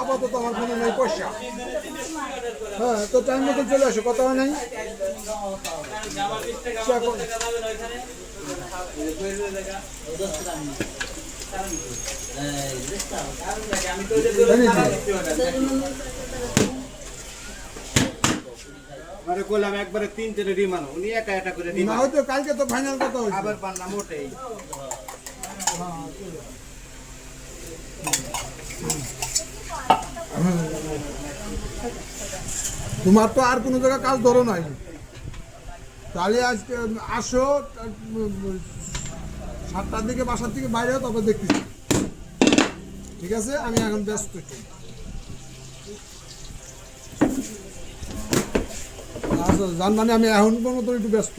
আপাতত আমার ফোনে নাই পয়সা। হ্যাঁ, তো টাইম মতো চলে আসো, কথা হয় নাই। করলাম একবারে 3 রিমান, উনি একা একা করে না হয়তো কালকে তো ফাইনাল কথা হয়েছে, আবার পান না মোটেই। তোমার তো আর কোনো জায়গায় কাজ ধরো নাই, তাহলে আজকে আসো 7টার দিকে বাসার থেকে বাইরে হও, তবে দেখতেছি। ঠিক আছে, আমি এখন ব্যস্ত একটু। আচ্ছা জান, মানে আমি এখন পর্যন্ত একটু ব্যস্ত।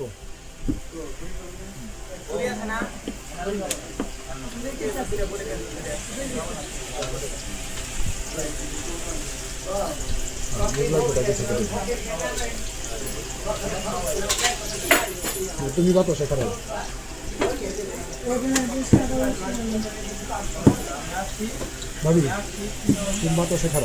তুমি কত শেখার ভাবি, তুমি কত শেখার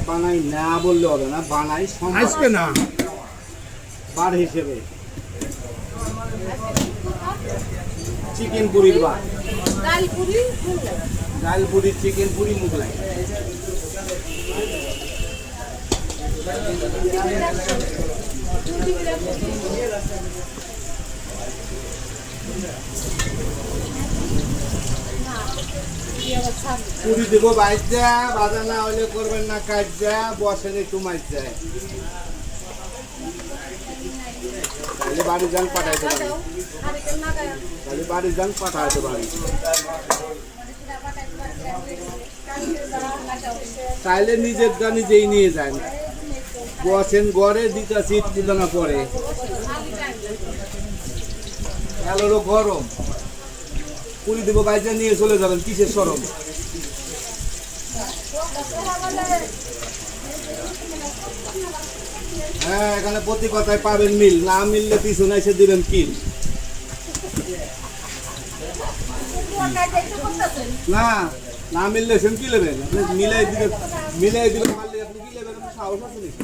বানাই না বললে হবে না, বানাই আজকে না বার হিসেবে। চিকেন পুরির বার, ডাল পুরি, চিকেন পুরি, মুগলাই। পুরি দেবো বাইজা, বাজা না হলে করবেন না কাজ যা, বসেন একটু মাছ যায়। তাহলে বাড়ির যান পাঠাইতে পারি, তাহলে বাড়ির যান পাঠাইতে পারি। তাইলে নিজের দা নিজেই নিয়ে যান, বসেন ঘরে, দিটা সিট দিলানা পরে। এলোরও গরম, পুরি দেবো বাইজা নিয়ে চলে যাবেন, কিসের সরম। হ্যাঁ, এখানে প্রতি কথায় পাবেন মিল, না মিললে পিছনে এসে দিবেন কিল। না না মিললে সেন কি নেবেন, আপনি মিলাই দিলে মারলে আপনি কি নেবেন, সাহস আছে নাকি?